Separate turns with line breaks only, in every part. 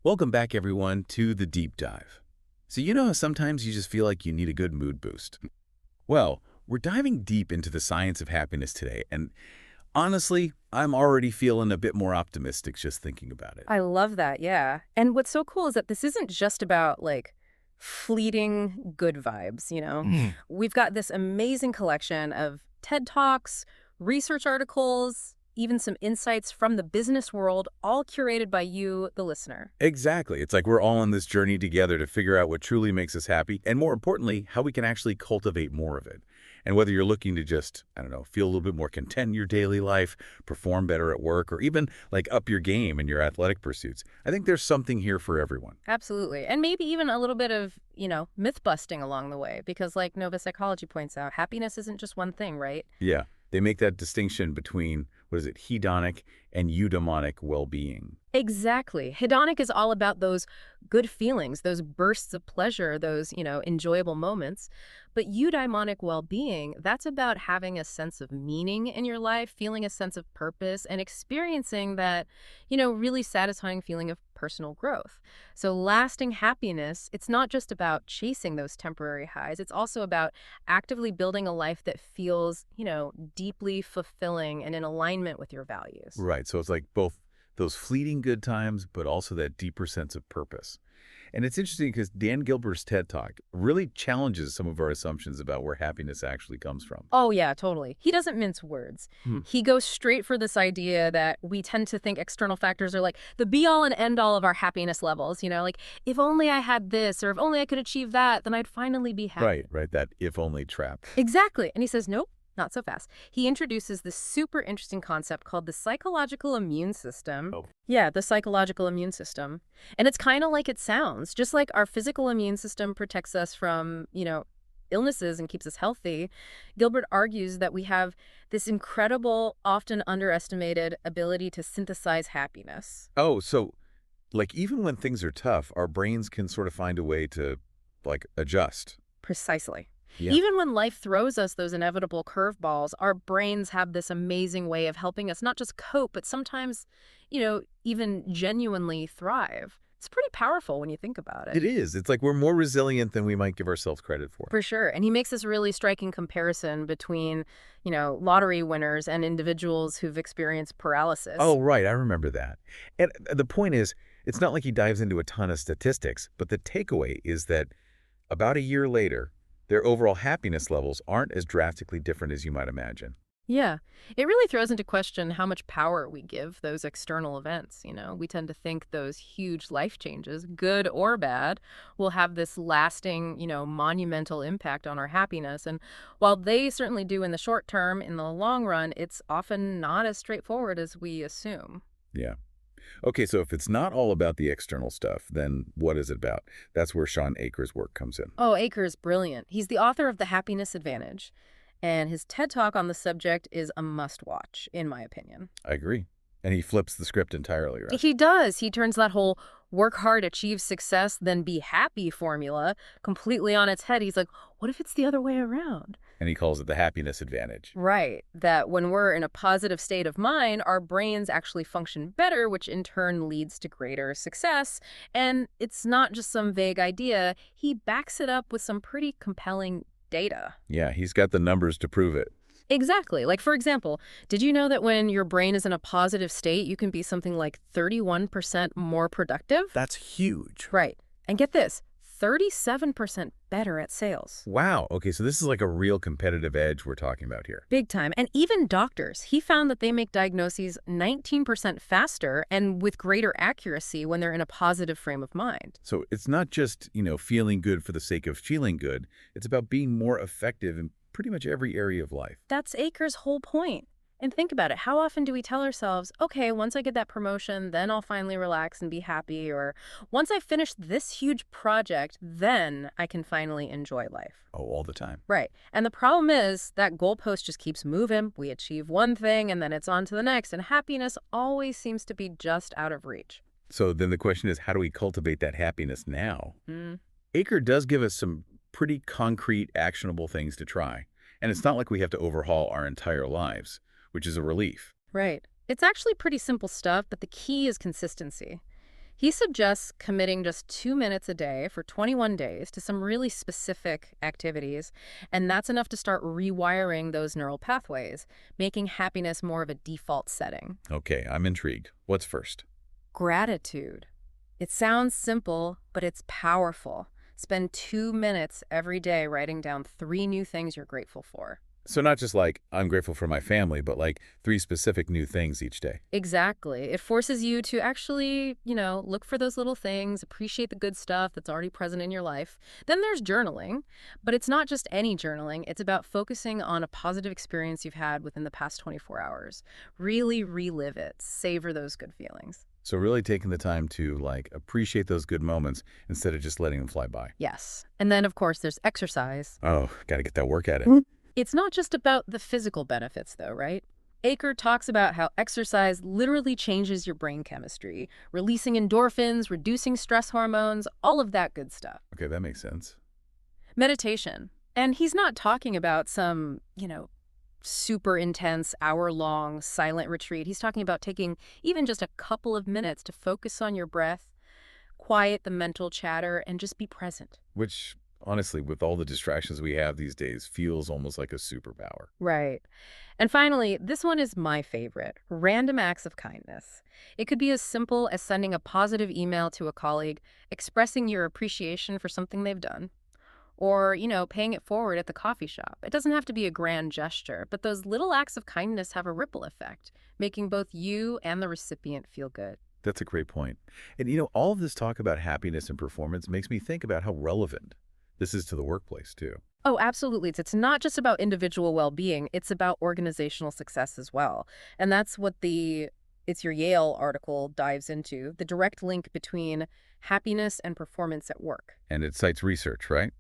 Welcome back, everyone, to the deep dive. So you know how sometimes you just feel like you need a good mood boost? Well, we're diving deep into the science of happiness today, and honestly, I'm already feeling a bit more optimistic just thinking about it.
I love that, yeah. And what's so cool is that this isn't just about, like, fleeting good vibes. We've got this amazing collection of TED Talks, research articles, even some insights from the business world, all curated by you, the listener.
Exactly. It's like we're all on this journey together to figure out what truly makes us happy, and more importantly, how we can actually cultivate more of it. And whether you're looking to just, I don't know, feel a little bit more content in your daily life, perform better at work, or even like up your game in your athletic pursuits, I think there's something here for everyone.
Absolutely. And maybe even a little bit of myth busting along the way, because like Nova Psychology points out, happiness isn't just one thing, right?
Yeah, they make that distinction between, what is it, hedonic and eudaimonic well-being.
Exactly. Hedonic is all about those good feelings, those bursts of pleasure, those enjoyable moments. But eudaimonic well-being, that's about having a sense of meaning in your life, feeling a sense of purpose, and experiencing that really satisfying feeling of personal growth. So lasting happiness, it's not just about chasing those temporary highs. It's also about actively building a life that feels deeply fulfilling and in alignment with your values.
Right, so it's like both those fleeting good times, but also that deeper sense of purpose. And it's interesting because Dan Gilbert's TED Talk really challenges some of our assumptions about where happiness actually comes from.
Oh, yeah, totally. He doesn't mince words.
Hmm.
He goes straight for this idea that we tend to think external factors are like the be all and end all of our happiness levels. Like, if only I had this or if only I could achieve that, then I'd finally be happy.
Right, that if-only trap.
Exactly. And he says, nope, not so fast. He introduces this super interesting concept called the psychological immune system.
Oh.
Yeah, the psychological immune system. And it's kind of like it sounds. Just like our physical immune system protects us from illnesses and keeps us healthy, Gilbert argues that we have this incredible, often underestimated ability to synthesize happiness.
Oh, so like even when things are tough, our brains can sort of find a way to like adjust.
Precisely.
Yeah.
Even when life throws us those inevitable curveballs, our brains have this amazing way of helping us not just cope, but sometimes even genuinely thrive. It's pretty powerful when you think about it.
It is. It's like we're more resilient than we might give ourselves credit for.
For sure. And he makes this really striking comparison between lottery winners and individuals who've experienced paralysis.
Oh, right. I remember that. And the point is, it's not like he dives into a ton of statistics, but the takeaway is that about a year later, their overall happiness levels aren't as drastically different as you might imagine.
Yeah. It really throws into question how much power we give those external events. We tend to think those huge life changes, good or bad, will have this lasting monumental impact on our happiness. And while they certainly do in the short term, in the long run, it's often not as straightforward as we assume.
Yeah. Okay, so if it's not all about the external stuff, then what is it about? That's where Sean Aker's work comes in.
Oh, Aker is brilliant. He's the author of The Happiness Advantage, and his TED Talk on the subject is a must-watch, in my opinion.
I agree. And he flips the script entirely, right?
He does. He turns that whole work hard, achieve success, then be happy formula completely on its head. He's like, what if it's the other way around?
And he calls it the happiness advantage.
Right. That when we're in a positive state of mind, our brains actually function better, which in turn leads to greater success. And it's not just some vague idea. He backs it up with some pretty compelling data.
Yeah, he's got the numbers to prove it.
Exactly. Like, for example, did you know that when your brain is in a positive state, you can be something like 31% more productive?
That's huge.
Right. And get this, 37% better at sales.
Wow. Okay, so this is like a real competitive edge we're talking about here.
Big time. And even doctors, he found that they make diagnoses 19% faster and with greater accuracy when they're in a positive frame of mind.
So it's not just feeling good for the sake of feeling good. It's about being more effective in pretty much every area of life.
That's Aker's whole point. And think about it. How often do we tell ourselves, okay, once I get that promotion, then I'll finally relax and be happy, or once I finish this huge project, then I can finally enjoy life.
Oh, all the time.
Right. And the problem is that goalpost just keeps moving. We achieve one thing and then it's on to the next, and happiness always seems to be just out of reach.
So then the question is, how do we cultivate that happiness now?
Mm.
Aker does give us some pretty concrete, actionable things to try. And it's not like we have to overhaul our entire lives, which is a relief.
Right. It's actually pretty simple stuff, but the key is consistency. He suggests committing just 2 minutes a day for 21 days to some really specific activities, and that's enough to start rewiring those neural pathways, making happiness more of a default setting.
Okay, I'm intrigued. What's first?
Gratitude. It sounds simple, but it's powerful. Spend 2 minutes every day writing down 3 new things you're grateful for.
So not just like, I'm grateful for my family, but like 3 specific new things each day.
Exactly. It forces you to actually, look for those little things, appreciate the good stuff that's already present in your life. Then there's journaling, but it's not just any journaling. It's about focusing on a positive experience you've had within the past 24 hours. Really relive it, savor those good feelings.
So really taking the time to like appreciate those good moments instead of just letting them fly by.
Yes. And then, of course, there's exercise.
Oh, got to get that work at it.
It's not just about the physical benefits, though, right? Aker talks about how exercise literally changes your brain chemistry, releasing endorphins, reducing stress hormones, all of that good stuff.
Okay, that makes sense.
Meditation. And he's not talking about some, super intense, hour-long silent retreat. He's talking about taking even just a couple of minutes to focus on your breath, quiet the mental chatter, and just be present.
Which, honestly, with all the distractions we have these days, feels almost like a superpower.
Right. And finally, this one is my favorite, random acts of kindness. It could be as simple as sending a positive email to a colleague, expressing your appreciation for something they've done, or, paying it forward at the coffee shop. It doesn't have to be a grand gesture, but those little acts of kindness have a ripple effect, making both you and the recipient feel good.
That's a great point. And all of this talk about happiness and performance makes me think about how relevant this is to the workplace, too.
Oh, absolutely. It's not just about individual well-being, it's about organizational success as well. And that's what the It's Your Yale article dives into, the direct link between happiness and performance at work.
And it cites research, right?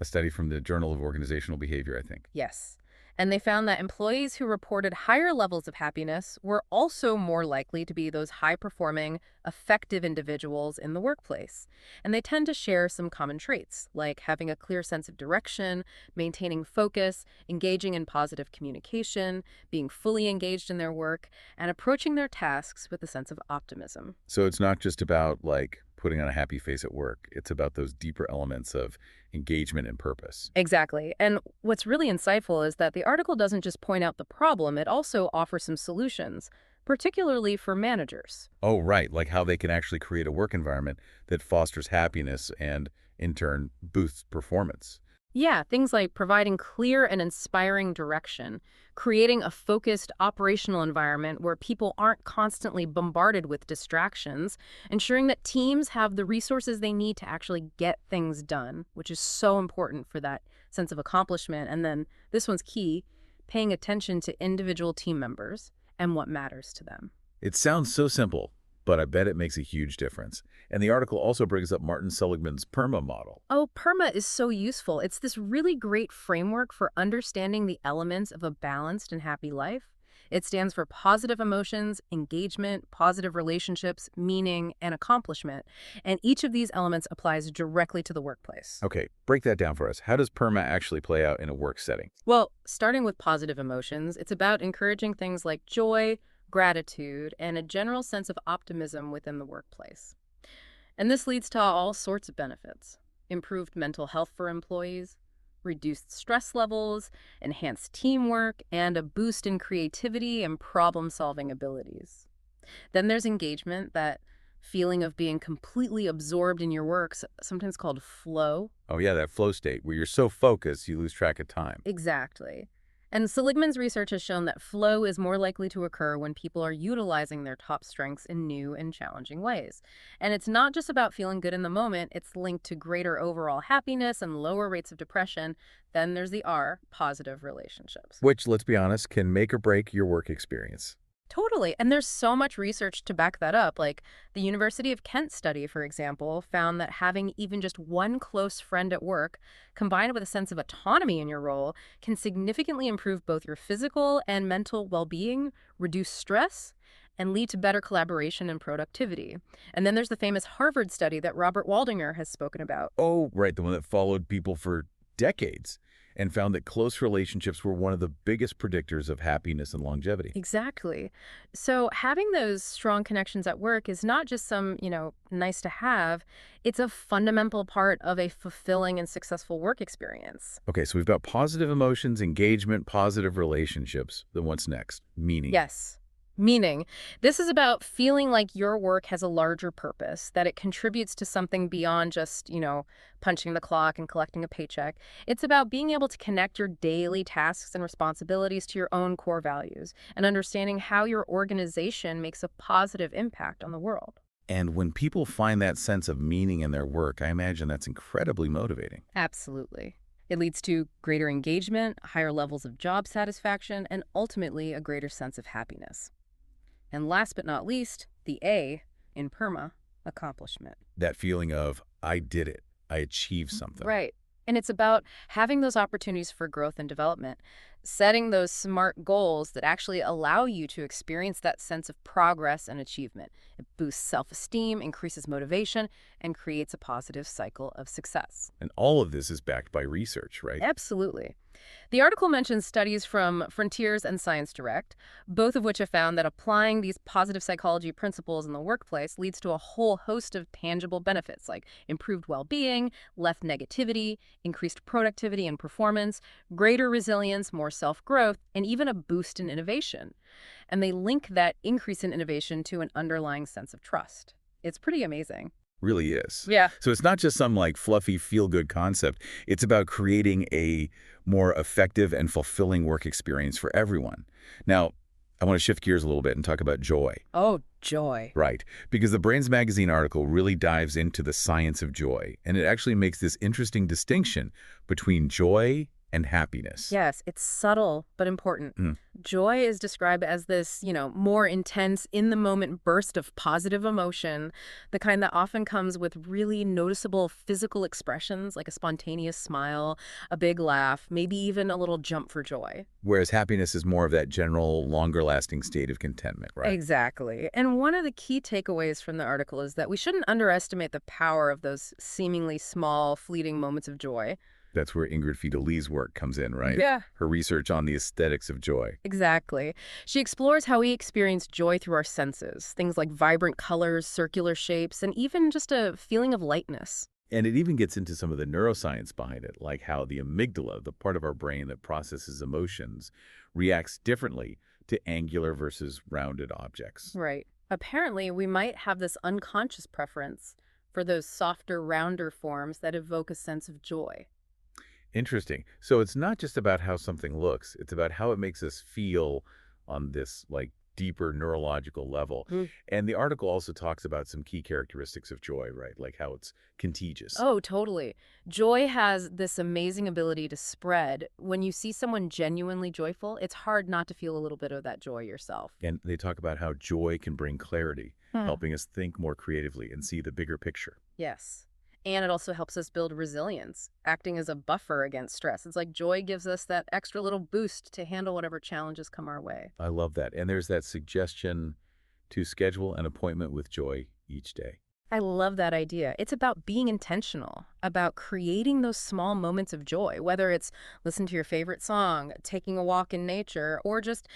A study from the Journal of Organizational Behavior, I think.
Yes. And they found that employees who reported higher levels of happiness were also more likely to be those high-performing, effective individuals in the workplace. And they tend to share some common traits, like having a clear sense of direction, maintaining focus, engaging in positive communication, being fully engaged in their work, and approaching their tasks with a sense of optimism.
So it's not just about like putting on a happy face at work. It's about those deeper elements of engagement and purpose.
Exactly. And what's really insightful is that the article doesn't just point out the problem, it also offers some solutions, particularly for managers.
Oh, right. Like how they can actually create a work environment that fosters happiness and, in turn, boosts performance.
Yeah, things like providing clear and inspiring direction, creating a focused operational environment where people aren't constantly bombarded with distractions, ensuring that teams have the resources they need to actually get things done, which is so important for that sense of accomplishment. And then this one's key, paying attention to individual team members and what matters to them.
It sounds so simple, but I bet it makes a huge difference. And the article also brings up Martin Seligman's PERMA model.
Oh, PERMA is so useful. It's this really great framework for understanding the elements of a balanced and happy life. It stands for positive emotions, engagement, positive relationships, meaning, and accomplishment. And each of these elements applies directly to the workplace.
Okay, break that down for us. How does PERMA actually play out in a work setting?
Well, starting with positive emotions, it's about encouraging things like joy, gratitude, and a general sense of optimism within the workplace. And this leads to all sorts of benefits. Improved mental health for employees, reduced stress levels, enhanced teamwork, and a boost in creativity and problem-solving abilities. Then there's engagement, that feeling of being completely absorbed in your work, sometimes called flow.
Oh yeah, that flow state where you're so focused you lose track of time.
Exactly. And Seligman's research has shown that flow is more likely to occur when people are utilizing their top strengths in new and challenging ways. And it's not just about feeling good in the moment, it's linked to greater overall happiness and lower rates of depression. Then there's the R, positive relationships.
Which, let's be honest, can make or break your work experience.
Totally. And there's so much research to back that up. Like the University of Kent study, for example, found that having even just one close friend at work, combined with a sense of autonomy in your role, can significantly improve both your physical and mental well-being, reduce stress, and lead to better collaboration and productivity. And then there's the famous Harvard study that Robert Waldinger has spoken about.
Oh, right, the one that followed people for decades and found that close relationships were one of the biggest predictors of happiness and longevity.
Exactly. So having those strong connections at work is not just some, nice to have. It's a fundamental part of a fulfilling and successful work experience.
Okay, so we've got positive emotions, engagement, positive relationships. Then what's next? Meaning.
Yes. Meaning, this is about feeling like your work has a larger purpose, that it contributes to something beyond just, punching the clock and collecting a paycheck. It's about being able to connect your daily tasks and responsibilities to your own core values and understanding how your organization makes a positive impact on the world.
And when people find that sense of meaning in their work, I imagine that's incredibly motivating.
Absolutely. It leads to greater engagement, higher levels of job satisfaction, and ultimately a greater sense of happiness. And last but not least, the A in PERMA, accomplishment.
That feeling of, I did it, I achieved something.
Right. And it's about having those opportunities for growth and development, setting those smart goals that actually allow you to experience that sense of progress and achievement. It boosts self-esteem, increases motivation, and creates a positive cycle of success.
And all of this is backed by research, right?
Absolutely. The article mentions studies from Frontiers and Science Direct, both of which have found that applying these positive psychology principles in the workplace leads to a whole host of tangible benefits like improved well-being, less negativity, increased productivity and performance, greater resilience, more self-growth, and even a boost in innovation. And they link that increase in innovation to an underlying sense of trust. It's pretty amazing.
Really is.
Yeah.
So it's not just some like fluffy feel-good concept. It's about creating a more effective and fulfilling work experience for everyone. Now, I want to shift gears a little bit and talk about joy.
Oh, joy.
Right, because the Brains Magazine article really dives into the science of joy, and it actually makes this interesting distinction between joy and happiness.
Yes, it's subtle but important. Joy is described as this, more intense, in-the-moment burst of positive emotion, the kind that often comes with really noticeable physical expressions like a spontaneous smile, a big laugh, maybe even a little jump for joy.
Whereas happiness is more of that general, longer-lasting state of contentment, right?
Exactly. And one of the key takeaways from the article is that we shouldn't underestimate the power of those seemingly small, fleeting moments of joy.
That's where Ingrid Fiedele's work comes in, right?
Yeah.
Her research on the aesthetics of joy.
Exactly. She explores how we experience joy through our senses, things like vibrant colors, circular shapes, and even just a feeling of lightness.
And it even gets into some of the neuroscience behind it, like how the amygdala, the part of our brain that processes emotions, reacts differently to angular versus rounded objects.
Right. Apparently, we might have this unconscious preference for those softer, rounder forms that evoke a sense of joy.
Interesting. So it's not just about how something looks, it's about how it makes us feel on this like deeper neurological level. And the article also talks about some key characteristics of joy, right? Like how it's contagious.
Oh, totally. Joy has this amazing ability to spread. When you see someone genuinely joyful, it's hard not to feel a little bit of that joy yourself.
And they talk about how joy can bring clarity, helping us think more creatively and see the bigger picture.
Yes. And it also helps us build resilience, acting as a buffer against stress. It's like joy gives us that extra little boost to handle whatever challenges come our way.
I love that. And there's that suggestion to schedule an appointment with joy each day.
I love that idea. It's about being intentional, about creating those small moments of joy, whether it's listen to your favorite song, taking a walk in nature, or just,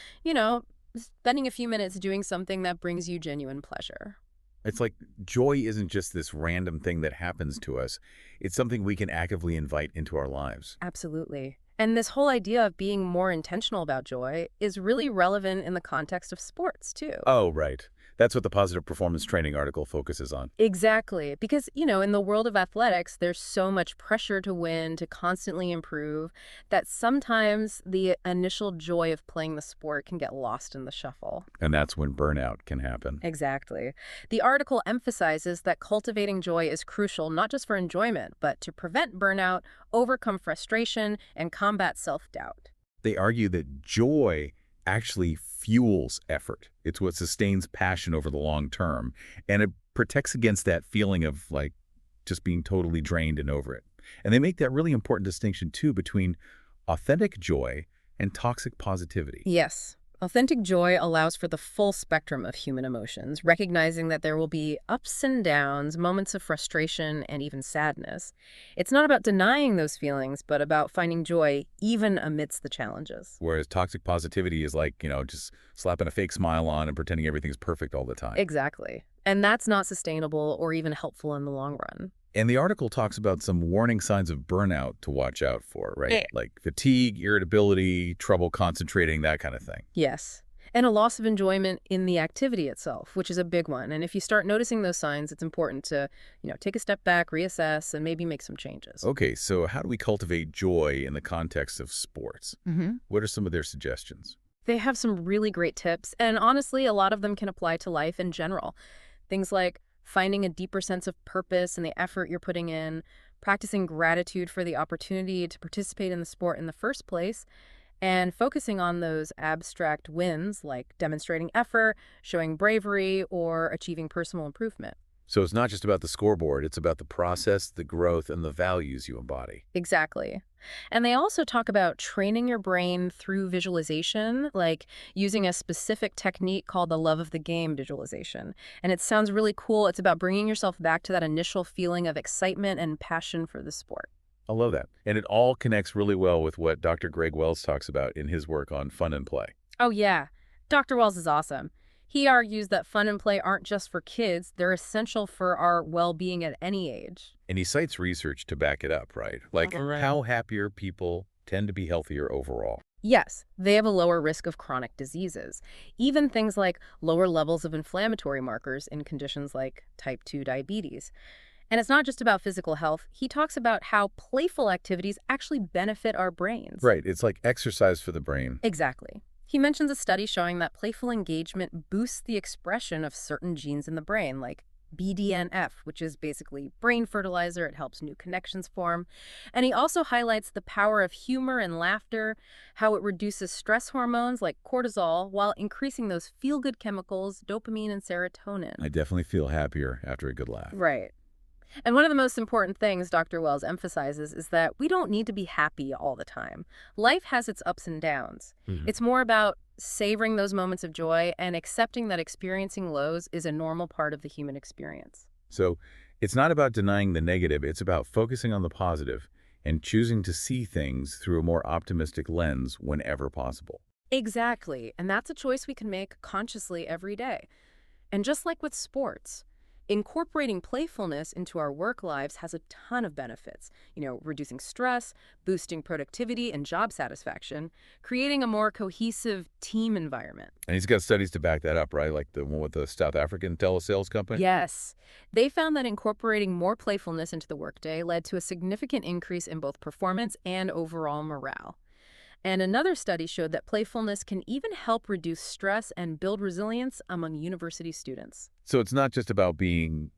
spending a few minutes doing something that brings you genuine pleasure.
It's like joy isn't just this random thing that happens to us. It's something we can actively invite into our lives.
Absolutely. And this whole idea of being more intentional about joy is really relevant in the context of sports, too.
Oh, right. That's what the positive performance training article focuses on.
Exactly. Because, in the world of athletics, there's so much pressure to win, to constantly improve, that sometimes the initial joy of playing the sport can get lost in the shuffle.
And that's when burnout can happen.
Exactly. The article emphasizes that cultivating joy is crucial not just for enjoyment, but to prevent burnout, overcome frustration, and combat self-doubt.
They argue that joy actually fuels effort. It's what sustains passion over the long term, and it protects against that feeling of like just being totally drained and over it. And they make that really important distinction too between authentic joy and toxic positivity.
Yes. Authentic joy allows for the full spectrum of human emotions, recognizing that there will be ups and downs, moments of frustration, and even sadness. It's not about denying those feelings, but about finding joy even amidst the challenges.
Whereas toxic positivity is like, just slapping a fake smile on and pretending everything's perfect all the time.
Exactly. And that's not sustainable or even helpful in the long run.
And the article talks about some warning signs of burnout to watch out for, right? Like fatigue, irritability, trouble concentrating, that kind of thing.
Yes. And a loss of enjoyment in the activity itself, which is a big one. And if you start noticing those signs, it's important to, take a step back, reassess, and maybe make some changes.
Okay, so how do we cultivate joy in the context of sports? What are some of their suggestions?
They have some really great tips, and honestly, a lot of them can apply to life in general. Things like finding a deeper sense of purpose in the effort you're putting in, practicing gratitude for the opportunity to participate in the sport in the first place, and focusing on those abstract wins like demonstrating effort, showing bravery, or achieving personal improvement.
So it's not just about the scoreboard, it's about the process, the growth, and the values you embody.
Exactly. And they also talk about training your brain through visualization, like using a specific technique called the love of the game visualization. And it sounds really cool. It's about bringing yourself back to that initial feeling of excitement and passion for the sport.
I love that. And it all connects really well with what Dr. Greg Wells talks about in his work on fun and play.
Oh, yeah. Dr. Wells is awesome. He argues that fun and play aren't just for kids, they're essential for our well-being at any age.
And he cites research to back it up, right? Like
Right.
how happier people tend to be healthier overall.
Yes, they have a lower risk of chronic diseases, even things like lower levels of inflammatory markers in conditions like type 2 diabetes. And it's not just about physical health. He talks about how playful activities actually benefit our brains.
Right. It's like exercise for the brain.
Exactly. He mentions a study showing that playful engagement boosts the expression of certain genes in the brain, like BDNF, which is basically brain fertilizer. It helps new connections form. And he also highlights the power of humor and laughter, how it reduces stress hormones like cortisol while increasing those feel-good chemicals, dopamine and serotonin.
I definitely feel happier after a good laugh.
Right. And one of the most important things Dr. Wells emphasizes is that we don't need to be happy all the time. Life has its ups and downs. It's more about savoring those moments of joy and accepting that experiencing lows is a normal part of the human experience.
So it's not about denying the negative, it's about focusing on the positive and choosing to see things through a more optimistic lens whenever possible.
Exactly. And that's a choice we can make consciously every day. And just like with sports, incorporating playfulness into our work lives has a ton of benefits. Reducing stress, boosting productivity and job satisfaction, creating a more cohesive team environment.
And he's got studies to back that up, right? Like the one with the South African telesales company?
Yes. They found that incorporating more playfulness into the workday led to a significant increase in both performance and overall morale. And another study showed that playfulness can even help reduce stress and build resilience among university students.
So it's not just about being,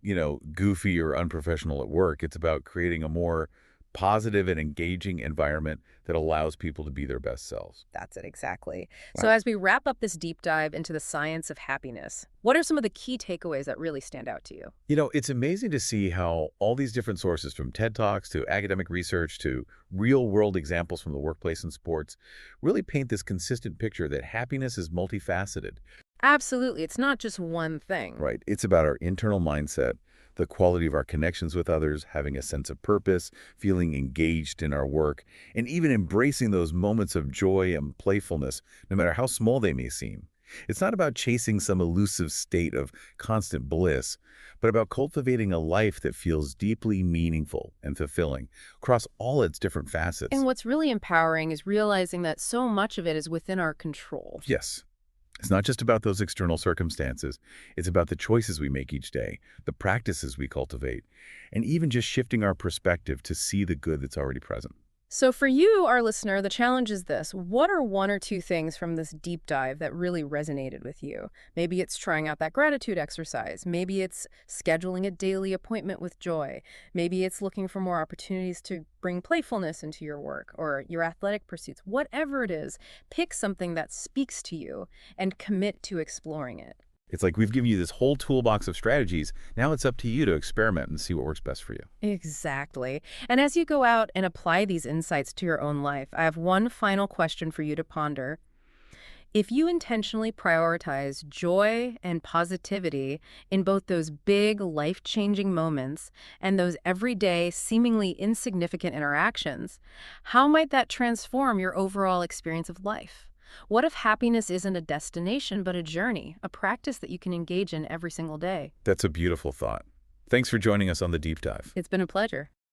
goofy or unprofessional at work. It's about creating a more positive and engaging environment that allows people to be their best selves.
That's it, exactly.
Wow.
So as we wrap up this deep dive into the science of happiness, what are some of the key takeaways that really stand out to you?
It's amazing to see how all these different sources, from TED Talks to academic research to real-world examples from the workplace and sports, really paint this consistent picture that happiness is multifaceted.
Absolutely. It's not just one thing.
Right. It's about our internal mindset, the quality of our connections with others, having a sense of purpose, feeling engaged in our work, and even embracing those moments of joy and playfulness, no matter how small they may seem. It's not about chasing some elusive state of constant bliss, but about cultivating a life that feels deeply meaningful and fulfilling across all its different facets.
And what's really empowering is realizing that so much of it is within our control.
Yes. It's not just about those external circumstances. It's about the choices we make each day, the practices we cultivate, and even just shifting our perspective to see the good that's already present.
So for you, our listener, the challenge is this. What are one or two things from this deep dive that really resonated with you? Maybe it's trying out that gratitude exercise. Maybe it's scheduling a daily appointment with joy. Maybe it's looking for more opportunities to bring playfulness into your work or your athletic pursuits. Whatever it is, pick something that speaks to you and commit to exploring it.
It's like we've given you this whole toolbox of strategies. Now it's up to you to experiment and see what works best for you.
Exactly. And as you go out and apply these insights to your own life, I have one final question for you to ponder. If you intentionally prioritize joy and positivity in both those big, life-changing moments and those everyday, seemingly insignificant interactions, how might that transform your overall experience of life? What if happiness isn't a destination but a journey, a practice that you can engage in every single day?
That's a beautiful thought. Thanks for joining us on the deep dive.
It's been a pleasure.